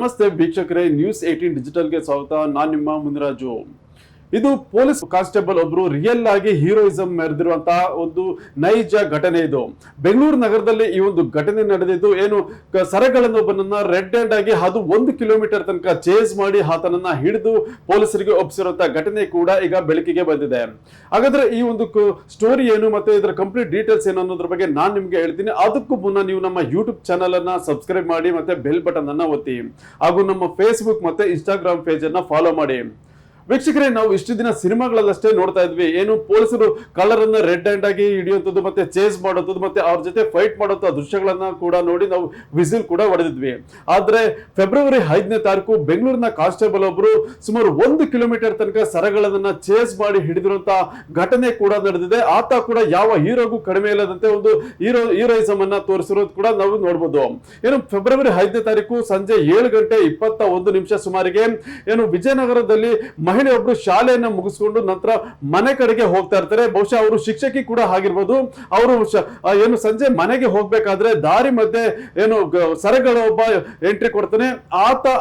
ನಮಸ್ತೆ ವೀಕ್ಷಕರೇ, ನ್ಯೂಸ್ 18 ಡಿಜಿಟಲ್ಗೆ ಸ್ವಾಗತ. ನಾನು ನಿಮ್ಮ ಮುನಿರಾಜು. ಇದು ಪೊಲೀಸ್ ಕಾನ್ಸ್ಟೇಬಲ್ ಒಬ್ರು ರಿಯಲ್ ಆಗಿ ಹೀರೋಯಿಸಂ ಮೆರೆದಿರುವಂತಹ ಒಂದು ನೈಜ ಘಟನೆ. ಇದು ಬೆಂಗಳೂರು ನಗರದಲ್ಲಿ ಈ ಒಂದು ಘಟನೆ ನಡೆದಿದ್ದು. ಏನು ಸರಗಳನ್ನೊಬ್ಬನನ್ನ ರೆಡ್ ಹ್ಯಾಂಡ್ ಆಗಿ ಅದು 1 ಕಿಲೋಮೀಟರ್ ತನಕ ಚೇಸ್ ಮಾಡಿ ಆತನನ್ನ ಹಿಡಿದು ಪೊಲೀಸರಿಗೆ ಒಪ್ಪಿಸಿರುವಂತಹ ಘಟನೆ ಕೂಡ ಈಗ ಬೆಳಕಿಗೆ ಬಂದಿದೆ. ಹಾಗಾದ್ರೆ ಈ ಒಂದು ಸ್ಟೋರಿ ಏನು ಮತ್ತೆ ಇದರ ಕಂಪ್ಲೀಟ್ ಡೀಟೇಲ್ಸ್ ಏನು ಅನ್ನೋದ್ರ ಬಗ್ಗೆ ನಾನು ನಿಮ್ಗೆ ಹೇಳ್ತೀನಿ. ಅದಕ್ಕೂ ಮುನ್ನ ನೀವು ನಮ್ಮ ಯೂಟ್ಯೂಬ್ ಚಾನಲ್ ಅನ್ನ ಸಬ್ಸ್ಕ್ರೈಬ್ ಮಾಡಿ ಮತ್ತೆ ಬೆಲ್ ಬಟನ್ ಅನ್ನ ಒತ್ತಿ, ಹಾಗೂ ನಮ್ಮ ಫೇಸ್ಬುಕ್ ಮತ್ತೆ ಇನ್ಸ್ಟಾಗ್ರಾಮ್ ಪೇಜ್ ಅನ್ನ ಫಾಲೋ ಮಾಡಿ. ವೀಕ್ಷಕರೇ, ನಾವು ಇಷ್ಟು ದಿನ ಸಿನಿಮಾಗಳಲ್ಲಷ್ಟೇ ನೋಡ್ತಾ ಇದ್ವಿ. ಏನು ಪೊಲೀಸರು ಕಲರ್ ಅನ್ನ ರೆಡ್ ಹ್ಯಾಂಡ್ ಆಗಿ ಹಿಡಿಯುವಂಥದ್ದು ಮತ್ತೆ ಚೇಸ್ ಮಾಡೋದು ಮತ್ತೆ ಅವ್ರ ಜೊತೆ ಫೈಟ್ ಮಾಡುವಂತ ದೃಶ್ಯಗಳನ್ನ ಕೂಡ ನೋಡಿ ನಾವು ವಿಸಿಲ್ ಕೂಡ ಹೊಡೆದಿದ್ವಿ. ಆದ್ರೆ ಫೆಬ್ರವರಿ 5ನೇ ತಾರೀಕು ಬೆಂಗಳೂರಿನ ಕಾನ್ಸ್ಟೇಬಲ್ ಒಬ್ರು ಸುಮಾರು 1 ಕಿಲೋಮೀಟರ್ ತನಕ ಸರಗಳನ್ನ ಚೇಸ್ ಮಾಡಿ ಹಿಡಿದಿರುವಂತ ಘಟನೆ ಕೂಡ ನಡೆದಿದೆ. ಆತ ಕೂಡ ಯಾವ ಹೀರೋಗೂ ಕಡಿಮೆ ಇಲ್ಲದಂತೆ ಒಂದು ಹೀರೋಯಿಸಂ ಅನ್ನ ತೋರಿಸಿರೋದು ಕೂಡ ನಾವು ನೋಡ್ಬೋದು. ಏನು ಫೆಬ್ರವರಿ 5ನೇ ತಾರೀಕು ಸಂಜೆ 7:21 ಸುಮಾರಿಗೆ ಏನು ವಿಜಯನಗರದಲ್ಲಿ ಮಹಿಳೆಯೊಬ್ರು ಶಾಲೆಯನ್ನ ಮುಗಿಸ್ಕೊಂಡು ನಂತರ ಮನೆ ಕಡೆಗೆ ಹೋಗ್ತಾ ಇರ್ತಾರೆ. ಬಹುಶಃ ಅವರು ಶಿಕ್ಷಕಿ ಕೂಡ ಆಗಿರ್ಬೋದು. ಅವರು ಏನು ಸಂಜೆ ಮನೆಗೆ ಹೋಗ್ಬೇಕಾದ್ರೆ ದಾರಿ ಮಧ್ಯೆ ಏನು ಸರಗಳ ಒಬ್ಬ ಎಂಟ್ರಿ ಕೊಡ್ತಾನೆ.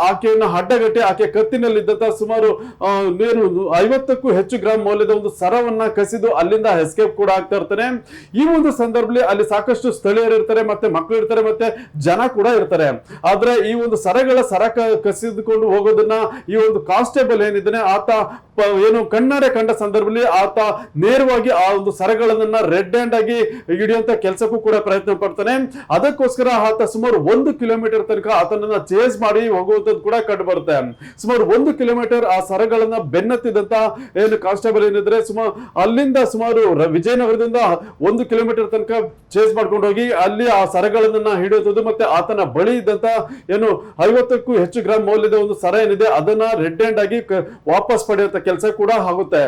ಆಕೆಯನ್ನ ಅಡ್ಡಗಟ್ಟಿ ಆಕೆ ಕತ್ತಿನಲ್ಲಿದ್ದಂತ ಸುಮಾರು ಏನು 50ಕ್ಕೂ ಹೆಚ್ಚು ಗ್ರಾಮ್ ಮೌಲ್ಯದ ಒಂದು ಸರವನ್ನ ಕಸಿದು ಅಲ್ಲಿಂದ ಎಸ್ಕೇಪ್ ಕೂಡ ಆಗ್ತಾ ಇರ್ತಾನೆ. ಈ ಒಂದು ಸಂದರ್ಭದಲ್ಲಿ ಅಲ್ಲಿ ಸಾಕಷ್ಟು ಸ್ಥಳೀಯರು ಇರ್ತಾರೆ, ಮತ್ತೆ ಮಕ್ಕಳು ಇರ್ತಾರೆ, ಮತ್ತೆ ಜನ ಕೂಡ ಇರ್ತಾರೆ. ಆದ್ರೆ ಈ ಒಂದು ಸರ ಕಸಿದುಕೊಂಡು ಹೋಗೋದನ್ನ ಈ ಒಂದು ಕಾನ್ಸ್ಟೇಬಲ್ ಏನಿದ್ದಾನೆ ಆತ ಏನು ಕಣ್ಣಾರೆ ಕಂಡ ಸಂದರ್ಭದಲ್ಲಿ ಆತ ನೇರವಾಗಿ ಆ ಒಂದು ಸರಗಳನ್ನ ರೆಡ್ ಹ್ಯಾಂಡ್ ಆಗಿ ಹಿಡಿಯುವಂತ ಕೆಲಸಕ್ಕೂ ಕೂಡ ಪ್ರಯತ್ನ ಪಡ್ತಾನೆ. ಅದಕ್ಕೋಸ್ಕರ ಆತ ಸುಮಾರು 1 ಕಿಲೋಮೀಟರ್ ತನಕ ಆತನನ್ನ ಚೇಸ್ ಮಾಡಿ ಹೋಗುವಂತದ್ದು ಕೂಡ ಕಂಡು ಬರುತ್ತೆ. ಸುಮಾರು 1 ಕಿಲೋಮೀಟರ್ ಆ ಸರಗಳನ್ನ ಬೆನ್ನತ್ತಿದಂತ ಏನು ಕಾನ್ಸ್ಟೇಬಲ್ ಏನಿದ್ರೆ ಅಲ್ಲಿಂದ ಸುಮಾರು ವಿಜಯನಗರದಿಂದ 1 ಕಿಲೋಮೀಟರ್ ತನಕ ಚೇಸ್ ಮಾಡ್ಕೊಂಡು ಹೋಗಿ ಅಲ್ಲಿ ಆ ಸರಗಳನ್ನ ಹಿಡಿಯುವುದು ಮತ್ತೆ ಆತನ ಬಳಿ ಇದ್ದಂತ ಏನು 50ಕ್ಕೂ ಹೆಚ್ಚು ಗ್ರಾಮ್ ಮೌಲ್ಯದ ಒಂದು ಸರ ಏನಿದೆ ಅದನ್ನ ರೆಡ್ ಹ್ಯಾಂಡ್ ಆಗಿ ವಾಪಸ್ ಪಡೆಯುವಂತ ಕೆಲಸ ಕೂಡ ಆಗುತ್ತೆ.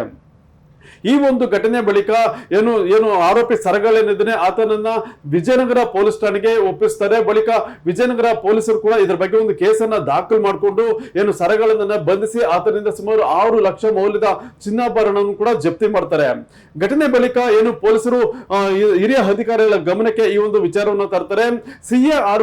ಈ ಒಂದು ಘಟನೆ ಬಳಿಕ ಏನು ಆರೋಪಿ ಸರಗಳೇನಿದ್ದಾನೆ ಆತನನ್ನ ವಿಜಯನಗರ ಪೊಲೀಸ್ ಠಾಣೆಗೆ ಒಪ್ಪಿಸ್ತಾರೆ. ಬಳಿಕ ವಿಜಯನಗರ ಪೊಲೀಸರು ಕೂಡ ಇದ್ರ ಬಗ್ಗೆ ಒಂದು ಕೇಸನ್ನ ದಾಖಲು ಮಾಡಿಕೊಂಡು ಏನು ಸರಗಳನ್ನ ಬಂಧಿಸಿ ಆತನಿಂದ ಸುಮಾರು 6 ಲಕ್ಷ ಮೌಲ್ಯದ ಚಿನ್ನಾಭರಣವನ್ನು ಕೂಡ ಜಪ್ತಿ ಮಾಡ್ತಾರೆ. ಘಟನೆ ಬಳಿಕ ಏನು ಪೊಲೀಸರು ಹಿರಿಯ ಅಧಿಕಾರಿಗಳ ಗಮನಕ್ಕೆ ಈ ಒಂದು ವಿಚಾರವನ್ನು ತರ್ತಾರೆ. CAR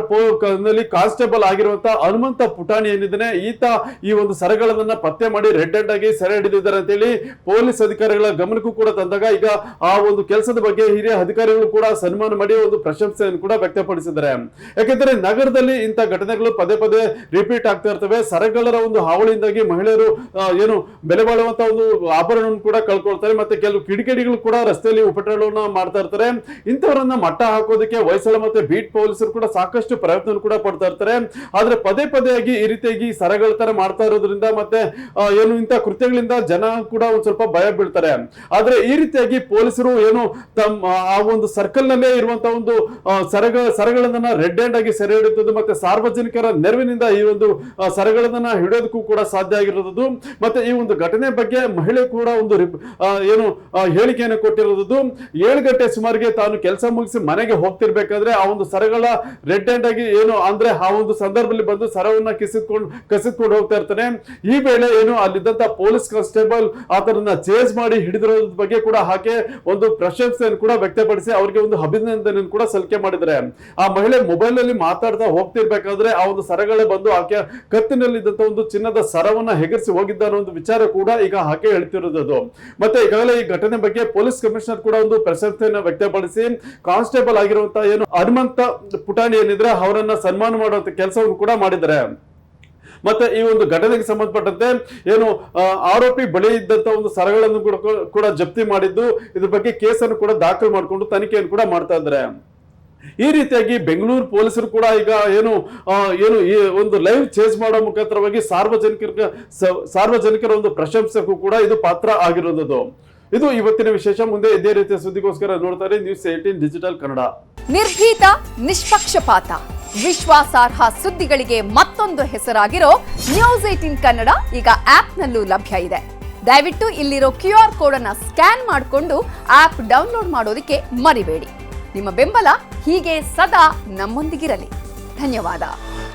ನಲ್ಲಿ ಕಾನ್ಸ್ಟೇಬಲ್ ಆಗಿರುವಂತಹ ಹನುಮಂತ ಪುಟಾಣಿ ಏನಿದ್ದಾನೆ ಈತ ಈ ಒಂದು ಸರಗಳನ್ನ ಪತ್ತೆ ಮಾಡಿ ರೆಡ್ ಹ್ಯಾಂಡ್ ಆಗಿ ಸೆರೆ ಹಿಡಿದಿದ್ದಾರೆ ಅಂತ ಹೇಳಿ ಪೊಲೀಸ್ ಅಧಿಕಾರಿಗಳ ಗಮನಕ್ಕೂ ಕೂಡ ತಂದಾಗ ಈಗ ಆ ಒಂದು ಕೆಲಸದ ಬಗ್ಗೆ ಹಿರಿಯ ಅಧಿಕಾರಿಗಳು ಕೂಡ ಸನ್ಮಾನ ಮಾಡಿ ಒಂದು ಪ್ರಶಂಸೆಯನ್ನು ಕೂಡ ವ್ಯಕ್ತಪಡಿಸಿದ್ದಾರೆ. ಯಾಕೆಂದ್ರೆ ನಗರದಲ್ಲಿ ಇಂಥ ಘಟನೆಗಳು ಪದೇ ಪದೇ ರಿಪೀಟ್ ಆಗ್ತಾ ಇರ್ತವೆ. ಸರಗಳ ಒಂದು ಹಾವಳಿಯಿಂದಾಗಿ ಮಹಿಳೆಯರು ಏನು ಬೆಲೆ ಬಾಳುವಂತ ಒಂದು ಆಭರಣವನ್ನು ಕೂಡ ಕಳ್ಕೊಳ್ತಾರೆ, ಮತ್ತೆ ಕೆಲವು ಕಿಡಿಗೇಡಿಗಳು ಕೂಡ ರಸ್ತೆಯಲ್ಲಿ ಉಪಟಳವನ್ನ ಮಾಡ್ತಾ ಇರ್ತಾರೆ. ಇಂಥವರನ್ನ ಮಟ್ಟ ಹಾಕೋದಕ್ಕೆ ಹೊಯ್ಸಳ ಮತ್ತೆ ಬೀಟ್ ಪೊಲೀಸರು ಕೂಡ ಸಾಕಷ್ಟು ಪ್ರಯತ್ನ ಕೂಡ ಪಡ್ತಾ ಇರ್ತಾರೆ. ಆದ್ರೆ ಪದೇ ಪದೇಯಾಗಿ ಈ ರೀತಿಯಾಗಿ ಸರಗಳ ತರ ಮಾಡ್ತಾ ಇರೋದ್ರಿಂದ ಮತ್ತೆ ಏನು ಇಂಥ ಕೃತ್ಯಗಳಿಂದ ಜನ ಕೂಡ ಒಂದ್ ಸ್ವಲ್ಪ ಭಯ ಬೀಳ್ತಾರೆ. ಆದ್ರೆ ಈ ರೀತಿಯಾಗಿ ಪೊಲೀಸರು ಏನು ತಮ್ಮ ಆ ಒಂದು ಸರ್ಕಲ್ ನಲ್ಲೇ ಇರುವಂತಹ ಒಂದು ಸರಗಳನ್ನ ರೆಡ್ ಹ್ಯಾಂಡ್ ಆಗಿ ಸೆರೆ ಹಿಡಿಯುವುದು ಮತ್ತೆ ಸಾರ್ವಜನಿಕರ ನೆರವಿನಿಂದ ಈ ಒಂದು ಸರಗಳನ್ನ ಹಿಡಿಯೋದಕ್ಕೂ ಕೂಡ ಸಾಧ್ಯ ಆಗಿರೋದು. ಮತ್ತೆ ಈ ಒಂದು ಘಟನೆ ಬಗ್ಗೆ ಮಹಿಳೆ ಕೂಡ ಒಂದು ಏನು ಹೇಳಿಕೆಯನ್ನು ಕೊಟ್ಟಿರೋದು. 7 ಗಂಟೆ ಸುಮಾರಿಗೆ ತಾನು ಕೆಲಸ ಮುಗಿಸಿ ಮನೆಗೆ ಹೋಗ್ತಿರ್ಬೇಕಾದ್ರೆ ಆ ಒಂದು ಸರಗಳ ರೆಡ್ ಹ್ಯಾಂಡ್ ಆಗಿ ಏನು ಅಂದ್ರೆ ಆ ಒಂದು ಸಂದರ್ಭದಲ್ಲಿ ಬಂದು ಸರವನ್ನ ಕಸಿದ್ಕೊಂಡು ಹೋಗ್ತಾ ಇರ್ತಾನೆ. ಈ ವೇಳೆ ಏನು ಅಲ್ಲಿದ್ದಂತ ಪೊಲೀಸ್ ಕಾನ್ಸ್ಟೇಬಲ್ ಆತನನ್ನ ಚೇಸ್ ಮಾಡಿ ಹಿಡಿದಿರೋದ್ರ ಬಗ್ಗೆ ಕೂಡ ಹಾಗೆ ಒಂದು ಪ್ರಶಂಸೆಯನ್ನು ಕೂಡ ವ್ಯಕ್ತಪಡಿಸಿ ಅವರಿಗೆ ಒಂದು ಅಭಿನಂದನೆ ಕೂಡ ಸಲ್ಲಿಕೆ ಮಾಡಿದ್ದಾರೆ. ಆ ಮಹಿಳೆ ಮೊಬೈಲ್ ಅಲ್ಲಿ ಮಾತಾಡ್ತಾ ಹೋಗ್ತಿರ್ಬೇಕಾದ್ರೆ ಆ ಒಂದು ಸರಗಳೇ ಬಂದು ಆಕೆ ಕತ್ತಿನಲ್ಲಿದ್ದಂತ ಒಂದು ಚಿನ್ನದ ಸರವನ್ನ ಹೆಗರಿಸಿ ಹೋಗಿದ್ದ ಅನ್ನೋ ಒಂದು ವಿಚಾರ ಕೂಡ ಈಗ ಆಕೆ ಹೇಳ್ತಿರೋದು. ಮತ್ತೆ ಈಗಾಗಲೇ ಈ ಘಟನೆ ಬಗ್ಗೆ ಪೊಲೀಸ್ ಕಮಿಷನರ್ ಕೂಡ ಒಂದು ಪ್ರಶಂಸೆಯನ್ನ ವ್ಯಕ್ತಪಡಿಸಿ ಕಾನ್ಸ್ಟೇಬಲ್ ಆಗಿರುವಂತಹ ಏನು ಹನುಮಂತ ಪುಟಾಣಿ ಏನಿದ್ರೆ ಅವರನ್ನ ಸನ್ಮಾನ ಮಾಡುವಂತ ಕೆಲಸವನ್ನು ಕೂಡ ಮಾಡಿದ್ದಾರೆ. ಮತ್ತೆ ಈ ಒಂದು ಘಟನೆಗೆ ಸಂಬಂಧಪಟ್ಟಂತೆ ಏನು ಆರೋಪಿ ಬಳಿ ಇದ್ದಂತ ಒಂದು ಸರಗಳನ್ನು ಕೂಡ ಜಪ್ತಿ ಮಾಡಿದ್ದು, ಇದ್ರ ಬಗ್ಗೆ ಕೇಸನ್ನು ಕೂಡ ದಾಖಲು ಮಾಡಿಕೊಂಡು ತನಿಖೆಯನ್ನು ಕೂಡ ಮಾಡ್ತಾ ಇದ್ದಾರೆ. ಈ ರೀತಿಯಾಗಿ ಬೆಂಗಳೂರು ಪೊಲೀಸರು ಕೂಡ ಈಗ ಏನು ಈ ಒಂದು ಲೈವ್ ಚೇಸ್ ಮಾಡೋ ಮುಖಾಂತರವಾಗಿ ಸಾರ್ವಜನಿಕರ ಒಂದು ಪ್ರಶಂಸೆಗೂ ಕೂಡ ಇದು ಪಾತ್ರ ಆಗಿರೋದು. ಇದು ಇವತ್ತಿನ ವಿಶೇಷ. ಮುಂದೆ ಇದೇ ರೀತಿಯ ಸುದ್ದಿಗೋಸ್ಕರ ನೋಡ್ತಾರೆ ನ್ಯೂಸ್ 18 ಡಿಜಿಟಲ್ ಕನ್ನಡ. ನಿರ್ಭೀತ, ನಿಷ್ಪಕ್ಷಪಾತ, ವಿಶ್ವಾಸಾರ್ಹ ಸುದ್ದಿಗಳಿಗೆ ಮತ್ತೊಂದು ಹೆಸರಾಗಿರೋ ನ್ಯೂಸ್ 18 ಕನ್ನಡ ಈಗ ಆಪ್ನಲ್ಲೂ ಲಭ್ಯ ಇದೆ. ದಯವಿಟ್ಟು ಇಲ್ಲಿರೋ QR ಕೋಡ್ ಅನ್ನ ಸ್ಕ್ಯಾನ್ ಮಾಡಿಕೊಂಡು ಆಪ್ ಡೌನ್ಲೋಡ್ ಮಾಡೋದಕ್ಕೆ ಮರಿಬೇಡಿ. ನಿಮ್ಮ ಬೆಂಬಲ ಹೀಗೆ ಸದಾ ನಮ್ಮೊಂದಿಗಿರಲಿ. ಧನ್ಯವಾದ.